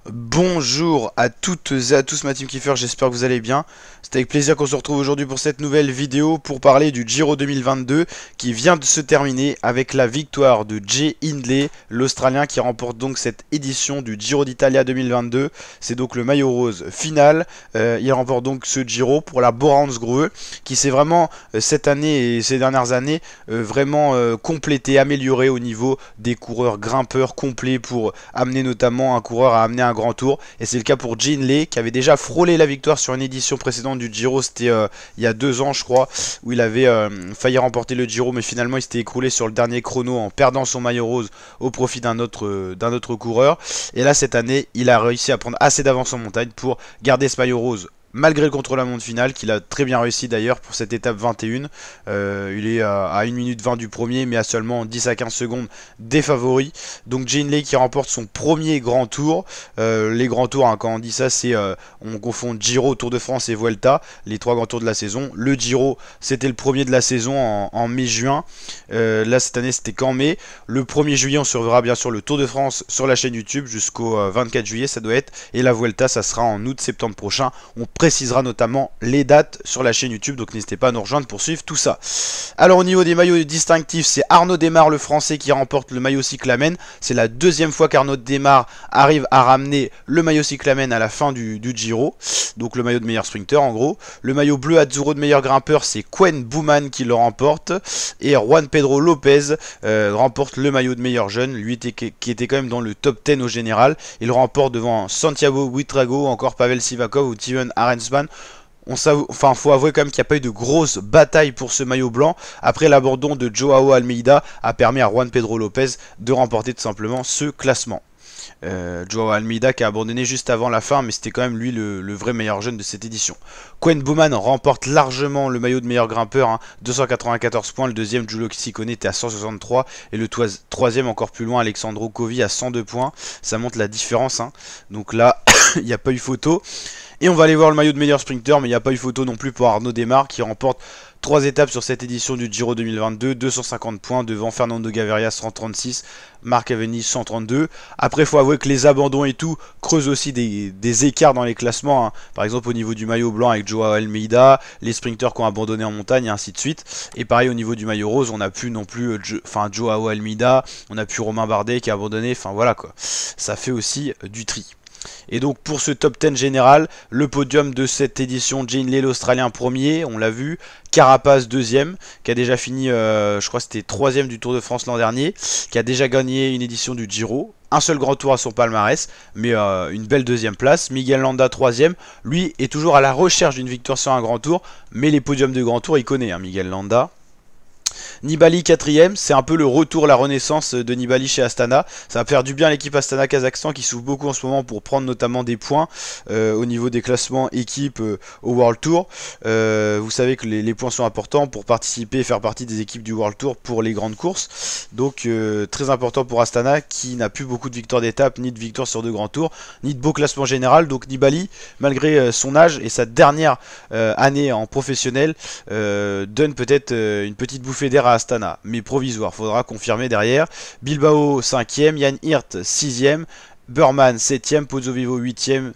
Bonjour à toutes et à tous, ma team Kiffer, j'espère que vous allez bien. C'est avec plaisir qu'on se retrouve aujourd'hui pour cette nouvelle vidéo pour parler du Giro 2022 qui vient de se terminer avec la victoire de Jay Hindley, l'Australien, qui remporte donc cette édition du Giro d'Italia 2022. C'est donc le maillot rose final. Il remporte donc ce Giro pour la Bora-Hansgrohe qui s'est vraiment cette année et ces dernières années vraiment complété, amélioré au niveau des coureurs grimpeurs complets pour amener notamment un coureur à amener un grand tour. Et c'est le cas pour Jay Hindley qui avait déjà frôlé la victoire sur une édition précédente du Giro. C'était il y a 2 ans je crois, où il avait failli remporter le Giro, mais finalement il s'était écroulé sur le dernier chrono en perdant son maillot rose au profit d'un autre coureur. Et là cette année il a réussi à prendre assez d'avance en montagne pour garder ce maillot rose malgré le contre-la-montre final, qu'il a très bien réussi d'ailleurs pour cette étape 21. Il est à 1 minute 20 du premier, mais à seulement 10 à 15 secondes des favoris. Donc Jay Hindley qui remporte son premier grand tour. Les grands tours, hein, quand on dit ça, c'est on confond Giro, Tour de France et Vuelta, les 3 grands tours de la saison. Le Giro, c'était le premier de la saison en mai-juin. Là, cette année, c'était qu'en mai. Le 1er juillet, on surveillera bien sûr le Tour de France sur la chaîne YouTube jusqu'au 24 juillet, ça doit être. Et la Vuelta, ça sera en août-septembre prochain. On précisera notamment les dates sur la chaîne YouTube, donc n'hésitez pas à nous rejoindre pour suivre tout ça. Alors au niveau des maillots distinctifs, c'est Arnaud Démare, le français, qui remporte le maillot cyclamen. C'est la 2e fois qu'Arnaud Démare arrive à ramener le maillot cyclamen à la fin du Giro, donc le maillot de meilleur sprinter en gros. Le maillot bleu azzurro de meilleur grimpeur, c'est Koen Bouman qui le remporte, et Juan Pedro Lopez remporte le maillot de meilleur jeune, lui qui était quand même dans le top 10 au général. Il remporte devant Santiago Buitrago, encore Pavel Sivakov ou Steven Arensman. Faut avouer quand même qu'il n'y a pas eu de grosse bataille pour ce maillot blanc. Après, l'abandon de Joao Almeida a permis à Juan Pedro Lopez de remporter tout simplement ce classement. Joao Almeida qui a abandonné juste avant la fin, mais c'était quand même lui le vrai meilleur jeune de cette édition. Koen Bouman remporte largement le maillot de meilleur grimpeur, hein, 294 points. Le deuxième, Giulio Ciccone, était à 163, et le troisième, encore plus loin, Alexandro Covi à 102 points. Ça montre la différence, hein. Donc là il n'y a pas eu photo. Et on va aller voir le maillot de meilleur sprinter, mais il n'y a pas eu photo non plus pour Arnaud Démare qui remporte 3 étapes sur cette édition du Giro 2022, 250 points devant Fernando Gaviria 136, Marc Cavendish 132. Après, il faut avouer que les abandons et tout creusent aussi des écarts dans les classements, hein. Par exemple au niveau du maillot blanc avec Joao Almeida, les sprinters qui ont abandonné en montagne et ainsi de suite. Et pareil au niveau du maillot rose, on n'a plus non plus Joao Almeida, on n'a plus Romain Bardet qui a abandonné, enfin voilà quoi. Ça fait aussi du tri. Et donc pour ce top 10 général, le podium de cette édition, Jay Hindley l'Australien premier, on l'a vu, Carapace deuxième, qui a déjà fini, je crois que c'était 3ème du Tour de France l'an dernier, qui a déjà gagné une édition du Giro, un seul grand tour à son palmarès, mais une belle 2ème place. Miguel Landa 3ème, lui est toujours à la recherche d'une victoire sur un grand tour, mais les podiums de grand tour il connaît, hein, Miguel Landa. Nibali 4ème, c'est un peu le retour, la renaissance de Nibali chez Astana. Ça va faire du bien à l'équipe Astana Kazakhstan qui souffre beaucoup en ce moment pour prendre notamment des points au niveau des classements équipes au World Tour. Vous savez que les points sont importants pour participer et faire partie des équipes du World Tour pour les grandes courses. Donc très important pour Astana qui n'a plus beaucoup de victoires d'étape, ni de victoires sur 2 grands tours, ni de beau classement général. Donc Nibali, malgré son âge et sa dernière année en professionnel, donne peut-être une petite bouffée d'air à Astana, mais provisoire, faudra confirmer derrière. Bilbao 5ème, Jan Hirt 6ème, Burman 7ème, Pozzovivo 8ème,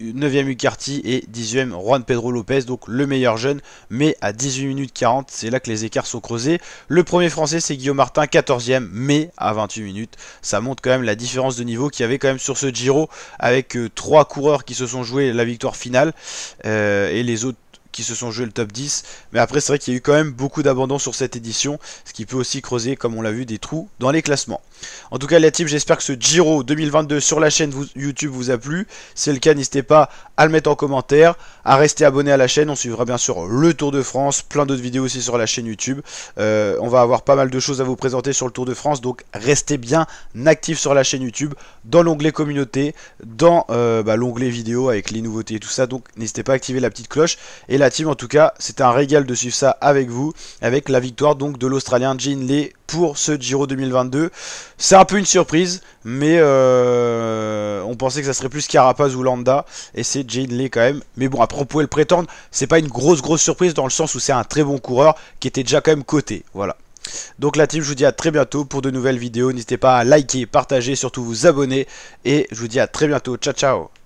9ème Ucarty et 10ème Juan Pedro Lopez, donc le meilleur jeune, mais à 18 minutes 40, c'est là que les écarts sont creusés. Le premier français c'est Guillaume Martin, 14ème, mais à 28 minutes. Ça montre quand même la différence de niveau qu'il y avait quand même sur ce Giro, avec 3 coureurs qui se sont joués la victoire finale, et les autres qui se sont joués le top 10, mais après c'est vrai qu'il y a eu quand même beaucoup d'abandon sur cette édition, ce qui peut aussi creuser, comme on l'a vu, des trous dans les classements. En tout cas la team, j'espère que ce Giro 2022 sur la chaîne YouTube vous a plu. Si c'est le cas, n'hésitez pas à le mettre en commentaire, à rester abonné à la chaîne. On suivra bien sûr le Tour de France, plein d'autres vidéos aussi sur la chaîne YouTube. On va avoir pas mal de choses à vous présenter sur le Tour de France, donc restez bien actifs sur la chaîne YouTube, dans l'onglet communauté, dans l'onglet vidéo avec les nouveautés et tout ça. Donc n'hésitez pas à activer la petite cloche et la team. En tout cas, c'était un régal de suivre ça avec vous, avec la victoire donc de l'Australien Jay Hindley pour ce Giro 2022. C'est un peu une surprise, mais on pensait que ça serait plus Carapaz ou Landa, et c'est Jay Hindley quand même. Mais bon, après on pouvait le prétendre, c'est pas une grosse surprise dans le sens où c'est un très bon coureur qui était déjà quand même coté, voilà. Donc la team, je vous dis à très bientôt pour de nouvelles vidéos. N'hésitez pas à liker, partager, surtout vous abonner. Et je vous dis à très bientôt. Ciao, ciao.